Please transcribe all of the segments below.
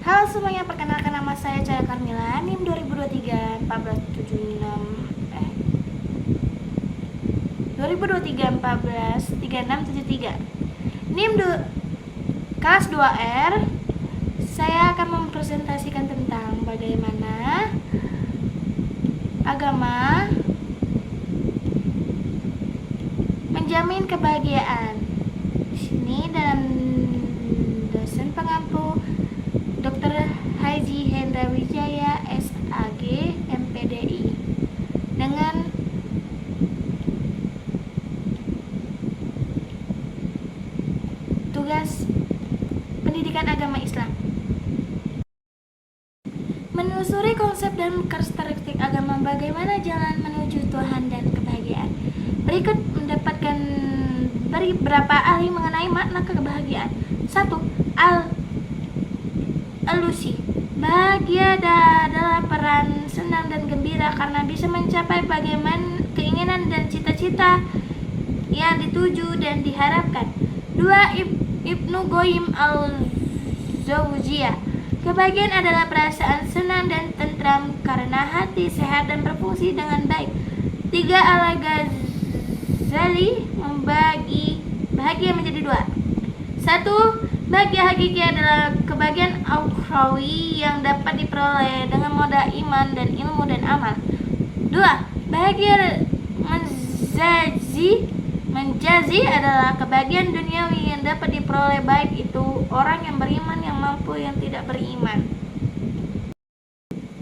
Halo semuanya, perkenalkan nama saya Caya Carmila, NIM 2023 3673. NIM kelas 2R. Saya akan mempresentasikan tentang bagaimana agama menjamin kebahagiaan. Di sini dan dosen pengampu Dr. Haji Hendra Wijaya SAG MPDI dengan tugas pendidikan agama Islam. Menelusuri konsep dan karakteristik agama, bagaimana jalan menuju Tuhan dan kebahagiaan. Berikut mendapatkan dari beberapa ahli mengenai makna kebahagiaan. 1. Alusi. Bahagia adalah peran senang dan gembira karena bisa mencapai bagaimana keinginan dan cita-cita yang dituju dan diharapkan. 2. Ibnu Qayyim al-Jauziyah. Kebahagiaan adalah perasaan senang dan tentram karena hati sehat dan berfungsi dengan baik. 3. Al-Ghazali membagi bahagia menjadi 2. 1. Bahagia hakiki adalah kebahagiaan ukhrawi yang dapat diperoleh dengan modal iman dan ilmu dan amal. 2. Bahagia menjazi adalah kebahagiaan duniawi yang dapat diperoleh baik itu orang yang beriman, yang mampu, yang tidak beriman.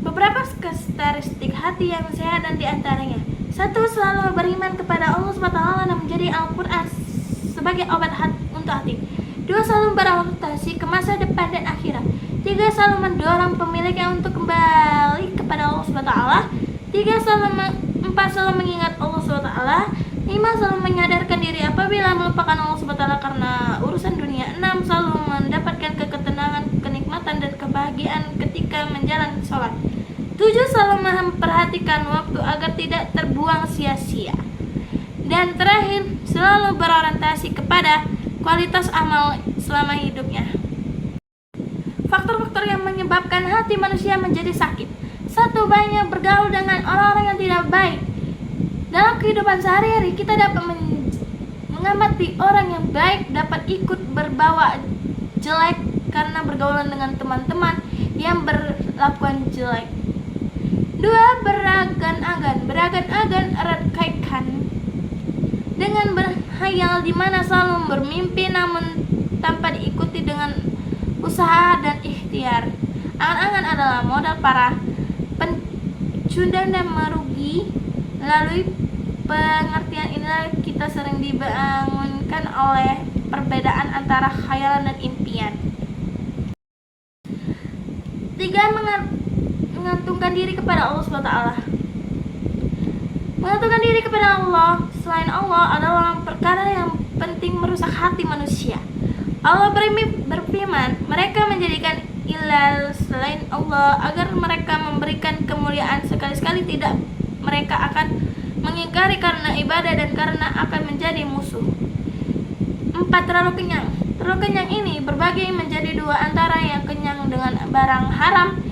Beberapa karakteristik hati yang sehat dan diantaranya: 1. Selalu beriman kepada Allah SWT dan menjadi Al-Quran sebagai obat untuk hati. 2. Selalu berorientasi ke masa depan dan akhirat. 3. Selalu mendorong pemiliknya untuk kembali kepada Allah SWT. 4. Selalu mengingat Allah SWT. 5. Selalu menyadarkan diri apabila melupakan Allah SWT karena urusan dunia. 6. Selalu mendapatkan ketenangan, kenikmatan, dan kebahagiaan ketika menjalani sholat. 7. Selalu memperhatikan waktu agar tidak terbuang sia-sia. Dan terakhir, selalu berorientasi kepada kualitas amal selama hidupnya. Faktor-faktor yang menyebabkan hati manusia menjadi sakit. 1. Banyak bergaul dengan orang-orang yang tidak baik. Dalam kehidupan sehari-hari, kita dapat mengamati orang yang baik dapat ikut berbawa jelek karena bergaulan dengan teman-teman yang berlakuan jelek. 2. Beragan-agan erat kaitan dengan berhayal, di mana selalu bermimpi namun tanpa diikuti dengan usaha dan ikhtiar. Angan-angan adalah modal para pencundang dan merugi. Melalui pengertian inilah kita sering dibangunkan oleh perbedaan antara khayalan dan impian. 3. Mengantungkan diri kepada Allah SWT. Mengantungkan diri kepada Allah selain Allah adalah perkara yang penting merusak hati manusia. Allah berfirman, mereka menjadikan ilah selain Allah agar mereka memberikan kemuliaan, sekali-sekali tidak, mereka akan mengingkari karena ibadah dan karena akan menjadi musuh. 4. Terlalu kenyang. Terlalu kenyang ini berbagi menjadi 2, antara yang kenyang dengan barang haram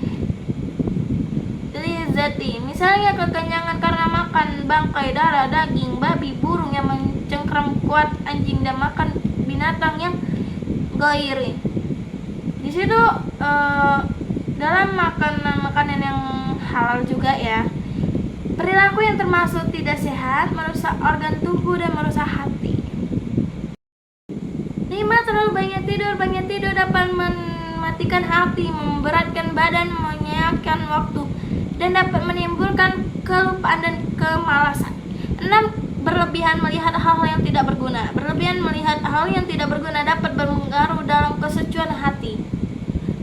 lizati, misalnya kekenyangan karena makan bangkai, darah, daging, babi, burung yang mencengkram kuat, anjing, dan makan binatang yang gairi. Di situ dalam makanan yang halal juga ya. Perilaku yang termasuk tidak sehat merusak organ tubuh dan merusak hati. 5. Terlalu banyak tidur. Banyak tidur dapat mematikan hati, memberatkan badan, menyayangkan waktu, dan dapat menimbulkan kelupaan dan kemalasan. 6. Berlebihan melihat hal-hal yang tidak berguna. Berlebihan melihat hal yang tidak berguna dapat berpengaruh dalam kesucian hati.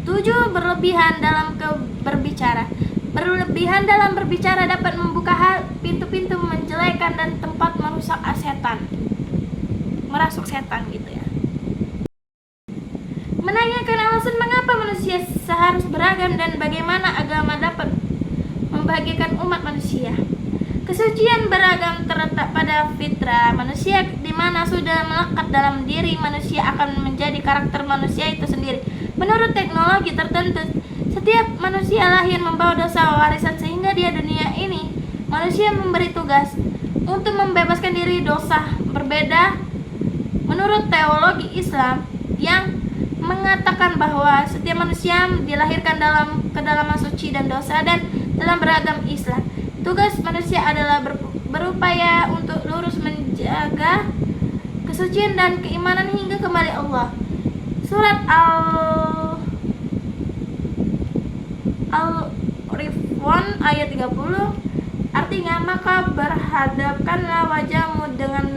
7. Berlebihan dalam berbicara. Berlebihan dalam berbicara dapat membuka pintu-pintu menjelekan dan tempat merusak setan. Merasuk setan gitu ya. Menanyakan alasan mengapa manusia seharus beragam dan bagaimana agama dapat membahagiakan umat manusia. Kesucian beragam terletak pada fitrah manusia, di mana sudah melekat dalam diri manusia akan menjadi karakter manusia itu sendiri. Menurut teknologi tertentu, Setiap manusia lahir membawa dosa warisan sehingga di dunia ini manusia memberi tugas untuk membebaskan diri dosa. Berbeda menurut teologi Islam yang mengatakan bahwa setiap manusia dilahirkan dalam kedalaman suci dan dosa, dan dalam beragam Islam tugas manusia adalah berupaya untuk lurus menjaga kesucian dan keimanan hingga kembali Allah. Surat Al-Rifwan ayat 30 artinya, maka berhadapkanlah wajahmu dengan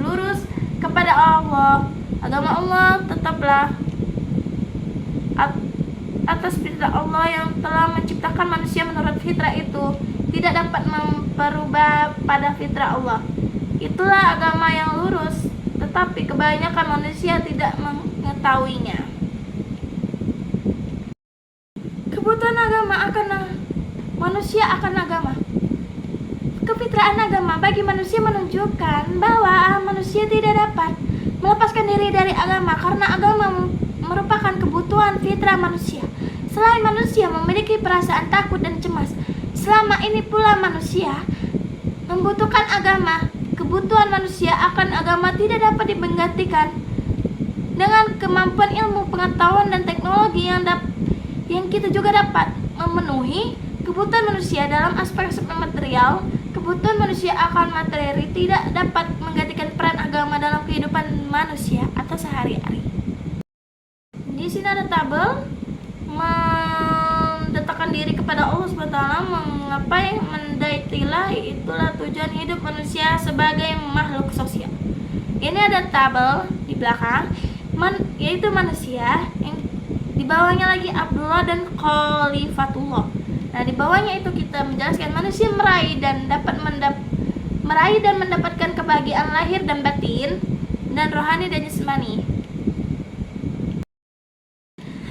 lurus kepada Allah. Agama Allah tetaplah atas fitrah Allah yang telah menciptakan manusia menurut fitrah itu tidak dapat memperubah pada fitrah Allah. Itulah agama yang lurus, tetapi kebanyakan manusia tidak mengetahuinya. Kebutuhan agama manusia akan agama. Kefitraan agama bagi manusia menunjukkan bahwa manusia tidak dapat melepaskan diri dari agama karena agama merupakan kebutuhan fitrah manusia. Selain manusia memiliki perasaan takut dan cemas, selama ini pula manusia membutuhkan agama. Kebutuhan manusia akan agama tidak dapat digantikan dengan kemampuan ilmu, pengetahuan, dan teknologi yang kita juga dapat memenuhi kebutuhan manusia dalam aspek material. Kebutuhan manusia akan materi tidak dapat menggantikan peran agama dalam kehidupan manusia atau sehari-hari. Di sini ada tabel mendekatkan diri kepada Allah SWT, menggapai mendaitilah, itulah tujuan hidup manusia sebagai makhluk sosial. Ini ada tabel di belakang, yaitu manusia, yang di bawahnya lagi Abdullah dan Khalifatullah. Nah, di bawahnya itu kita menjelaskan manusia meraih dan mendapatkan kebahagiaan lahir dan batin, dan rohani dan jasmani.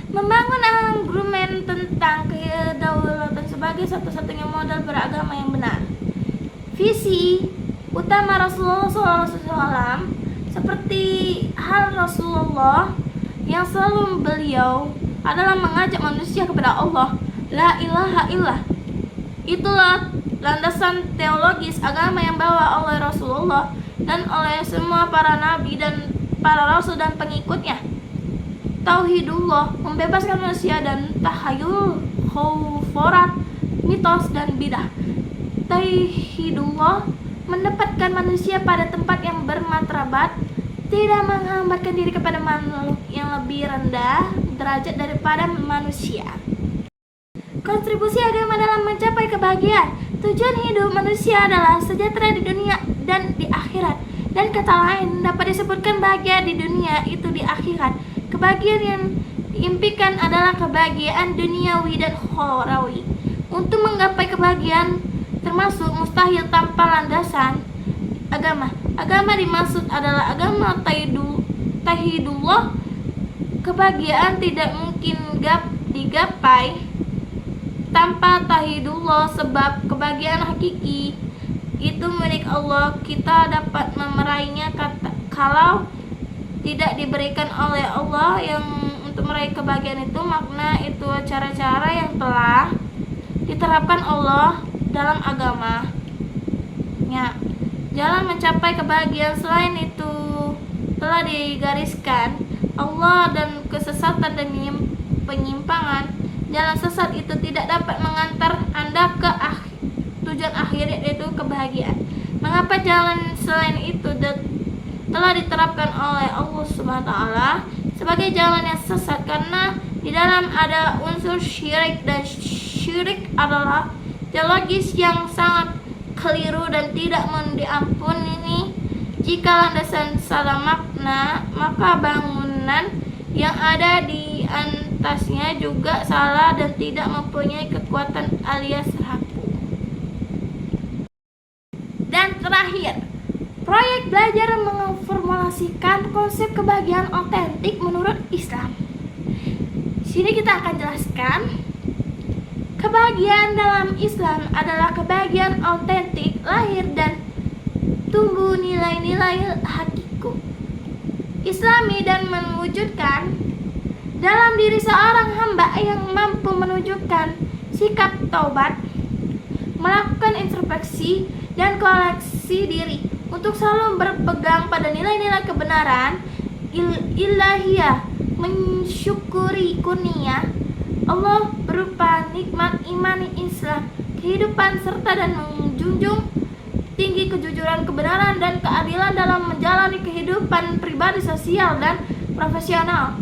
Membangun argumen tentang kedaulatan sebagai satu-satunya modal beragama yang benar. Visi utama Rasulullah SAW seperti hal Rasulullah yang selalu beliau adalah mengajak manusia kepada Allah. La ilaha illallah. Itulah landasan teologis agama yang bawa oleh Rasulullah dan oleh semua para nabi dan para rasul dan pengikutnya. Tauhidullah membebaskan manusia dan tahayul, khauforat, mitos dan bidah. Tauhidullah mendapatkan manusia pada tempat yang bermartabat, tidak menghambatkan diri kepada makhluk yang lebih rendah derajat daripada manusia. Kontribusi agama dalam mencapai kebahagiaan. Tujuan hidup manusia adalah sejahtera di dunia dan di akhirat. Dan kata lain dapat disebutkan bahagia di dunia itu di akhirat. Kebahagiaan yang diimpikan adalah kebahagiaan duniawi dan ukhrawi. Untuk menggapai kebahagiaan termasuk mustahil tanpa landasan agama. Agama dimaksud adalah agama tauhidullah. Kebahagiaan tidak mungkin digapai tanpa tauhidullah, sebab kebahagiaan hakiki itu milik Allah. Kita dapat meraihnya kalau tidak diberikan oleh Allah. Yang untuk meraih kebahagiaan itu makna itu cara-cara yang telah diterapkan Allah dalam agamanya. Jalan mencapai kebahagiaan selain itu telah digariskan Allah, dan kesesatan dan penyimpangan jalan sesat itu tidak dapat mengantar Anda ke tujuan akhir, yaitu kebahagiaan. Mengapa jalan selain itu telah diterapkan oleh Allah SWT sebagai jalan yang sesat? Karena di dalam ada unsur syirik, dan syirik adalah teologis yang sangat keliru dan tidak diampuni. Jika landasan salah makna, maka bangunan yang ada di atasnya juga salah dan tidak mempunyai kekuatan alias rapuh. Dan terakhir, proyek belajar memformulasikan konsep kebahagiaan otentik menurut Islam. Sini kita akan jelaskan kebahagiaan dalam Islam adalah kebahagiaan otentik, lahir dan tumbuh nilai-nilai hakiku Islami dan mewujudkan dalam diri seorang hamba yang mampu menunjukkan sikap taubat, melakukan introspeksi dan koleksi diri untuk selalu berpegang pada nilai-nilai kebenaran ilahiyah, mensyukuri kurnia Allah berupa nikmat iman Islam, kehidupan serta dan menjunjung tinggi kejujuran, kebenaran dan keadilan dalam menjalani kehidupan pribadi, sosial dan profesional.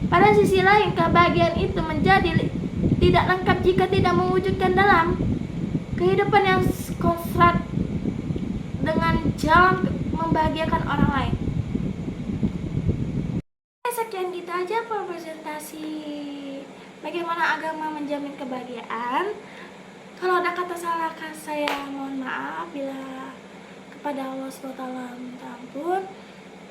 Pada sisi lain, kebahagiaan itu menjadi tidak lengkap jika tidak mewujudkan dalam kehidupan yang konsrat dengan jalan membahagiakan orang lain. Sekian gitu aja presentasi bagaimana agama menjamin kebahagiaan. Kalau ada kata salah saya mohon maaf, bila kepada Allah SWT minta ampun.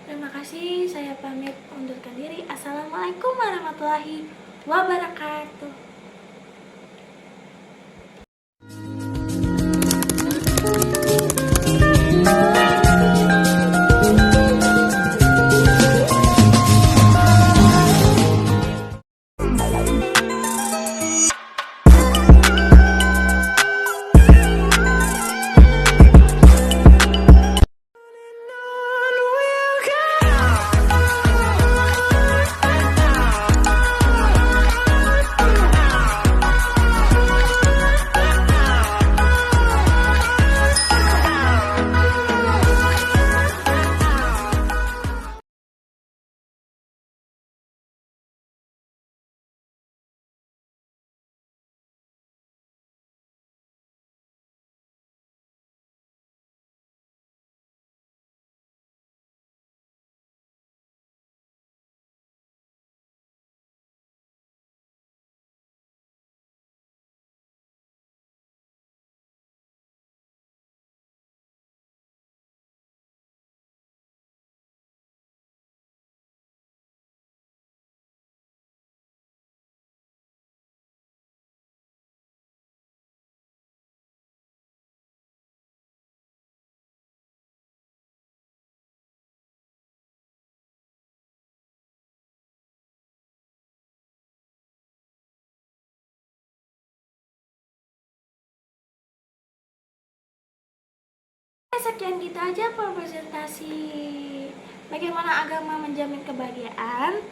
Terima kasih, saya pamit undurkan diri. Assalamualaikum warahmatullahi wabarakatuh. Sekian gitu aja presentasi bagaimana agama menjamin kebahagiaan.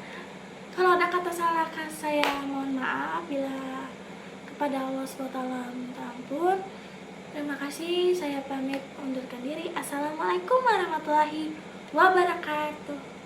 Kalau ada kata salah saya mohon maaf, bila kepada Allah SWT minta ampun. Terima kasih, saya pamit undurkan diri. Assalamualaikum warahmatullahi wabarakatuh.